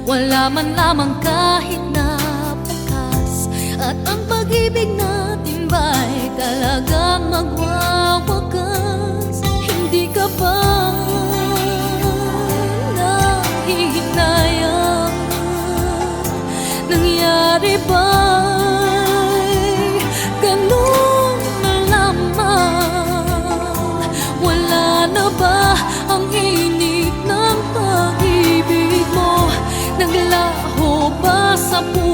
wala man lamang kahit na bukas. At ang pag-ibig natin ba'y talagang magwawakas? Hindi ka ba nahihinayang? Nangyari ba'y ganun na lamang? Wala na ba ang init ng pag-ibig mo? Naglaho ba sa puso